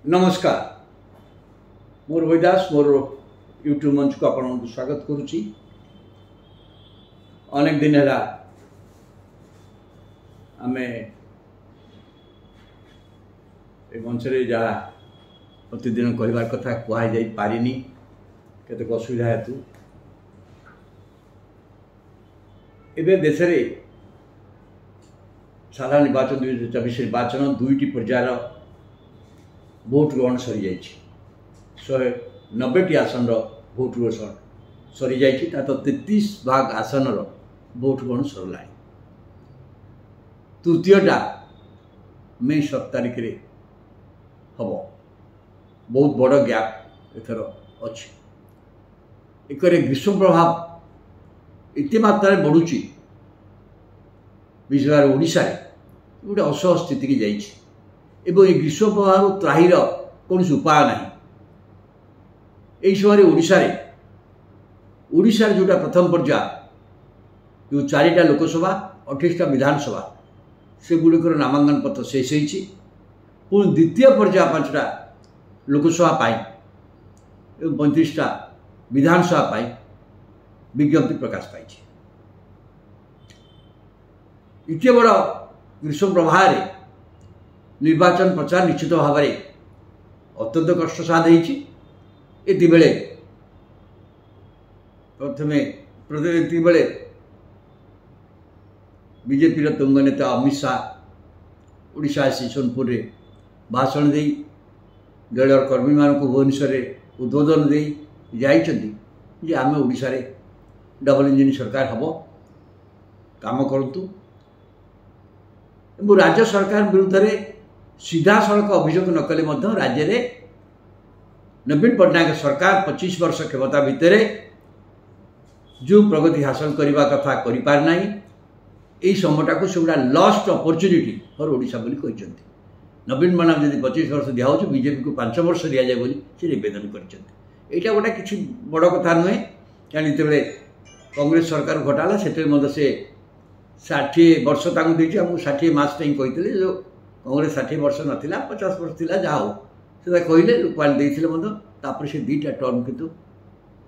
नमस्कार मोर वैदास मोर यूट्यूब मंच को आपन स्वागत करुच्ची। अनेक दिन है आम मंच जहाँ प्रतिदिन कहबार कथा कहुई पारिनी केतक असुविधा हेतु एवं देश में साधारण निर्वाचन 2024 निर्वाचन दुईटी पर्यायर भोट ग्रहण सरी जाइए 190 आसन भोट ग्रहण सरी जाइए 33% आसन भोट ग्रहण सरला। तृतीयटा मे 7 तारिख हम बहुत बड़ गैप एथर अच्छी एक ग्रीष्म प्रभाव इतने मात्रा बढ़ुची विशेष ओडिशा गोटे असह स्थिति की जाइए एवं ये ग्रीष्म प्रभाव त्राहीर कौन उपाय ना यही समय ओडिशा जोटा प्रथम पर्याय जो 4टा लोकसभा 28टा विधानसभा से गुड़िकर नामांकन पत्र शेष होती पुणी द्वितीय पर्याय 5टा लोकसभा पाई एवं 35टा विधानसभा पाई विज्ञप्ति प्रकाश पाई। इतने बड़ ग्रीष्म प्रभाव निर्वाचन प्रचार निश्चित भाव में अत्यंत कष्टसाध्य होती बेले प्रथमे बेले बीजेपी तुंग नेता अमित शाह ओडिशा आसी सोनपुर में भाषण दे दल कर्मी मान भुवनेश्वर उद्बोधन दे जाइए आम ओडिशा रे डबल इंजिन सरकार हम काम करूँ राज्य सरकार विरुद्ध में सीधा सड़क अभियोग न कले राज्य में नवीन पट्टनायक सरकार 25 वर्ष क्षमता भितर जो प्रगति हासिल करने कथा करें यही समयटा को से गोटा लस्ट अपॉर्चुनिटी फॉर ओडिशा बोली कहते। नवीन मान जब 25 वर्ष दिया बीजेपी को 5 वर्ष दि जाए से निवेदन कर गोटे किसी बड़ कथा नुहे क्या जिते कांग्रेस सरकार घटाला से 60 वर्ष देती 60 मास कहते जो कांग्रेस 60 वर्ष नाला 50 वर्ष थी जहाँ हो कहले लोक मैंने से 2टा टर्म किंतु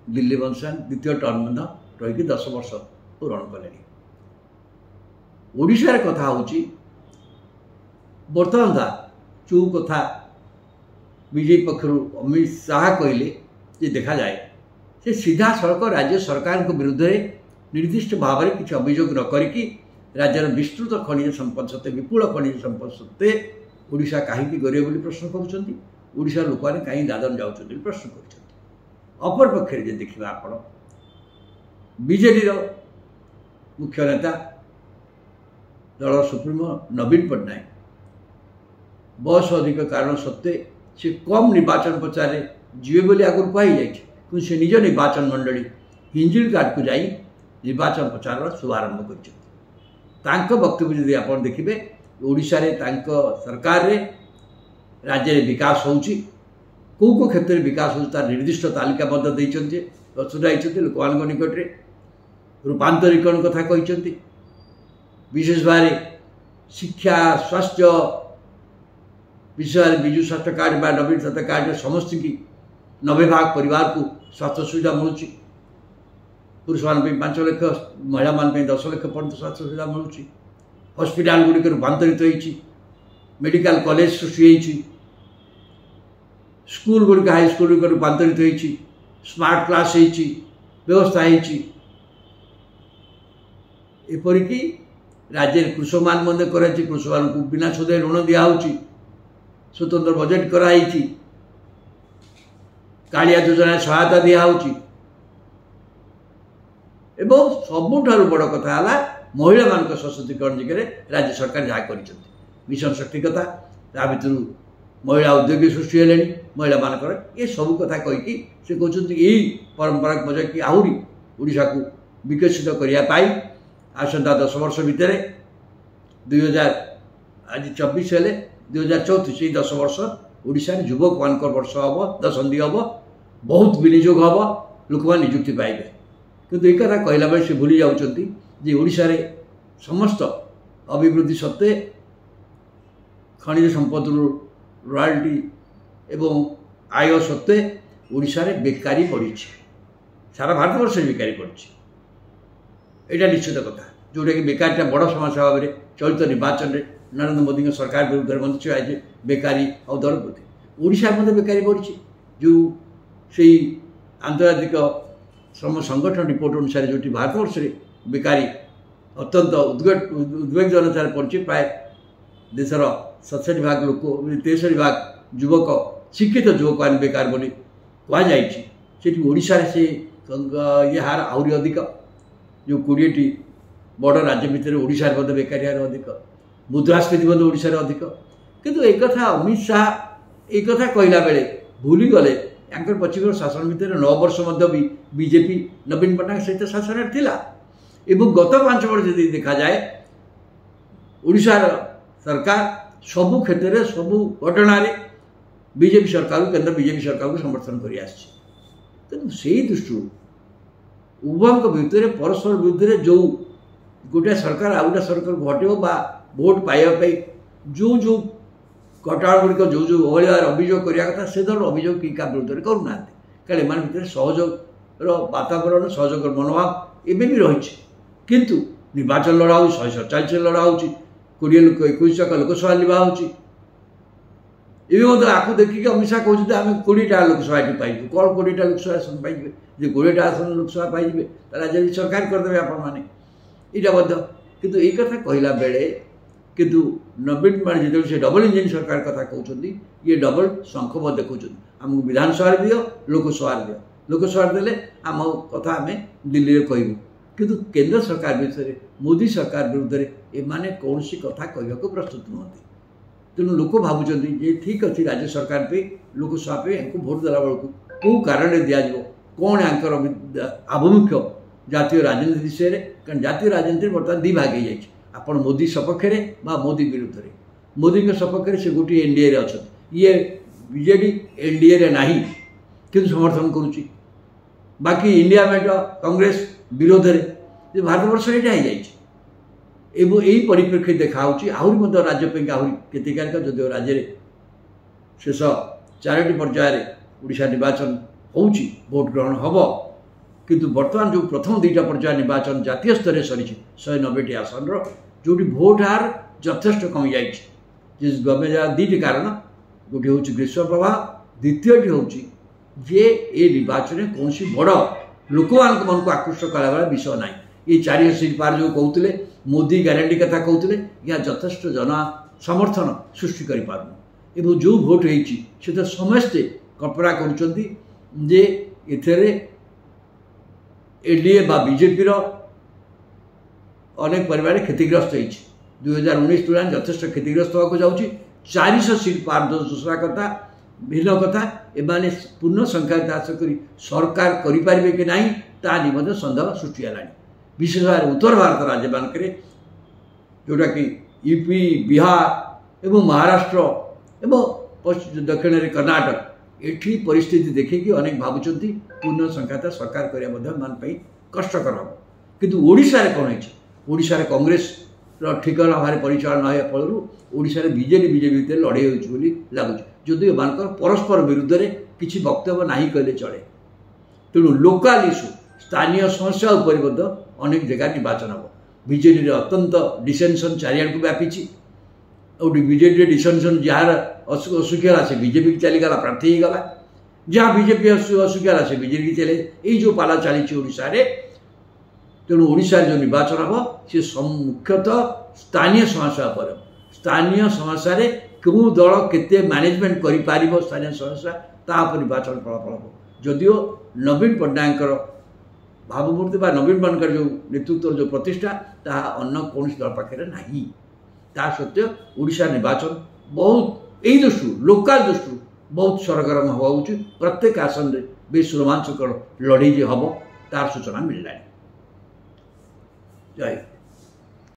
दिल्ली बंशान द्वितीय टर्म रही 10 वर्ष पूरण कले। ओडिशार कथा हूँ बर्तमान जो कथा बीजेपी पक्षर अमित शाह कहले जे देखा जाए से सीधा सड़क राज्य सरकार विरुद्ध निर्दिष्ट भाव में किसी अभियोग न करी राज्यर विस्तृत खनिज संपद सत्ते विपुल खनिज संपद सत्ते ओडिशा कहीं गरीब बोली प्रश्न करुँचा लोक मैंने कहीं दादन जाऊँच प्रश्न कर। अपर पक्षे जे देखा आप बीजेडी मुख्य नेता दल सुप्रीमो नवीन पट्टनायक बयस अधिक कारण सत्वे से कम निर्वाचन प्रचार जीवे बोली आगुरी कही से निज निर्वाचन मंडली हिंजिल घाट को जाई निर्वाचन प्रचार शुभारंभ कर वक्तव्य जदि आप देखिए ओडिशा रे सरकार रे राज्य में विकास होउची को क्षेत्र में विकास हो निर्दिष्ट तालिकाबद्ध देते दर्शाई लोक मान निकट में रूपांतरीकरण कथा कहते विशेष भाव शिक्षा स्वास्थ्य विशेष विजु स्वास्थ्य कार्ड बा नवीन स्वास्थ्य कार्ड समस्त की 90 भाग परिवार को स्वास्थ्य सुविधा मिलूँ पुरुष मान 5 लाख महिला मान 10 लाख पर्यंत स्वास्थ्य सुविधा मिलूँ हॉस्पिटल गुड़िक रूपांतरित होती मेडिकल कॉलेज सृष्टि स्कूल गुड़िक हाई स्कूल गुड़िक रूपांतरित होती स्मार्ट क्लास व्यवस्था एपरिक राज्य कृषक मान कृषक मान को बिना सुध ऋण दिखाई स्वतंत्र बजेट कराई कालिया योजना सहायता दिखाई एवं सबुठ बड़ कथा है महिला मान सशक्तिकरण दिगरे राज्य सरकार जहाँ कर मिशन शक्ति कथा ता भर महिला उद्योगी सृष्टि है महिला मानकर ये सब कथा कहीकि से कहते यही परंपरा बजाय कि आहरी ओडिशा को विकसित करने आसंता 10 वर्ष भितर 2024 हेले 2034 ये 10 वर्ष ओडिशा युवक मान वर्ष हम दशंधि हम बहुत विनियोग हम लोक मैंने निजुक्ति पाइबे किंतु एक कथा कहला बेले से भूली जाउछंती जे ओडिशा रे समस्त अभिवृद्धि सत्वे खनिज संपद रॉयल्टी एवं आय सत्वे ओडिशा रे बेकारी बढ़ी सारा भारतवर्ष बेकारी बढ़ी यहाँ निश्चित कथा जोटा कि बेकारिता बड़ समस्या भाव में चलित निर्वाचन में नरेंद्र मोदी सरकार विरुद्ध में मंच आज बेकारी और दर वृद्धि ओडिशा बेकारी बढ़ी जो से आंतर्जातिक श्रम संगठन रिपोर्ट अनुसार जो भारतवर्ष में बेकारी अत्यंत उद्वेगजनक पड़ी प्राय देशर 67 भाग लोक 63 भाग युवक शिक्षित युवक मैंने बेकार बोली कहुई ओडिशा से ये हार आहरी अधिक जो 20टी बड़ राज्य भितर ओडिशा बेकारी हार अधिक मुद्रास्फीति ओडिशा अधिक किंतु एक कथा अमित शाह एक कथा कहला बेले भूली गले यांकर पश्चिम शासन भितर 9 वर्ष भी बीजेपी नवीन पट्टनायक सहित शासन थिला एवं गत 5 वर्ष यदि देखा जाए ओडिशार सरकार सबु क्षेत्र में सबु घटना बीजेपी सरकार केंद्र बीजेपी सरकार को समर्थन कर दृष्टि उभयों भितर परस्पर विरुद्ध जो गोटे सरकार आ गए सरकार घटो भोट पाइबापी जो जो घटना गुड़िक जो जो अवहेलार अभियोग करने कथा से दल अभियोग कि क्या विरुद्ध में करूना कारण एम भर सहयोग वातावरण सहयोग मनोभाव एवं भी रही किंतु निर्वाचन लड़ा हो 147 लड़ा हो 20 लोक 21 लोकसभा लिवा आपको देखिए अमित शाह कहते आम 20टा लोकसभा ये पाइबे कौन 20टा लोकसभा आसन पाइबे जो 20टा आसन लोकसभा पाइबे आज सरकार करदे आपण मैंने यहाँ किंतु ये कथा कहला बेले किंतु नवीन पट्टनायक जो से डबल इंजिन सरकार कथा कहते ये डबल शंख देखुं आमको विधानसभा दियो लोकसभा दियो लोकसभा देले आम कथा आम दिल्ली में कहूँ किंतु केंद्र सरकार विषय मोदी सरकार विरुद्ध में एमाने कौन सी कथा कहवा को प्रस्तुत नुहति तेणु लोक भावुं ठीक अच्छी राज्य सरकार पे लोकसभा पे इनको भोट देला बेलू कौ कारण दिज्व कौन यांकर आभिमुख्य जातीय राजनीति विषय में कारण जातीय राजनीति बर्तमान 2 भाग हो जाए आपण मोदी सपक्ष मोदी विरुद्ध में मोदी सपक्ष से गोटे एनडीए अच्छा ये बीजेडी एनडीए ना कि समर्थन करुच्ची बाकी इंडिया मेट कांग्रेस विरोध में भारतवर्ष यहाँ हो जाए यही परिप्रेक्षी देखा आहरी राज्य आहरी क्षतिकारक जदिव राज्य शेष 4टी पर्यायर ओडिशा निर्वाचन होउची भोट ग्रहण हम किंतु बर्तमान जो प्रथम 2टा पर्याय निर्वाचन जातीय स्तर में सरी 190टी आसन जो भोट हार यथेष्ट कमी जाए 2टी कारण गोटे हूँ ग्रीष्म प्रभाव द्वितीयटी हूँ जे ये निर्वाचन कौन बड़ लोक मन को आकृष्ट कला वाला विषय ना ये 4 सीट पार जो कहते मोदी ग्यारंटी कथा कहते यहाँ यथेष्ट जन समर्थन सृष्टि कर जो भोट होती तो समस्ते कल्पना करुँचे एनडीए बा बीजेपी अनेक परिवार क्षतिग्रस्त हो 2019 तुलन यथेष्ट क्षतिग्रस्त होगा जाऊँगी 400 सीट पार दूसरा कथा भिन्न कथा एमाने पूर्ण संख्या हासिल कर सरकार करें कि नहीं ता निमंत्रण सन्देह सृष्टि है विशेष भाव उत्तर भारत राज्य मानक जोटा कि यूपी बिहार एवं महाराष्ट्र एवं दक्षिण में कर्नाटक एठी परिस्थिति देखिए अनेक भावुंट पूर्ण संख्या सरकार करने कष्टकर हम किंतु ओडिशा रे कौन ओडिशा रे कांग्रेस ठिकाना भाव परिचालन होगा फल ओडिशा रे बीजेपी भितर लड़े होगी लगुच जदि मान परस्पर विरुद्ध में किसी वक्तव्य ना कहले चले तेणु लोकाल इश्यू स्थानीय समस्या उपर अनेक जगह निर्वाचन हम बीजेडी अत्यंत डिसेंशन चारिआड़ को व्यापी बीजेडी डिसेंशन जार असुखिया से बीजेपी की चलीगला प्रार्थी होगा जहाँ बीजेपी असुखिया से बीजेपी चले यही जो पाला चली ओडिशा रे तेणु ओडिशा जो निर्वाचन हम सी मुख्यतः स्थानीय समस्या पर स्थानीय समस्या क्यों दल केते मैनेजमेंट कर स्थानीय समस्या तापर निर्वाचन फलाफल हम जदिओ नवीन पट्टनायक भावमूर्ति बा नवीन पट्टनायक जो नेतृत्व जो प्रतिष्ठा ता अन्य कौन दल पाखे ना ता सत्वे ओडिशा निर्वाचन बहुत यही दृष्टि लोकाल दृष्टि बहुत सरगरम हवा प्रत्येक आसन में बेस रोमांचकर लड़े हम तार सूचना मिलला। जय।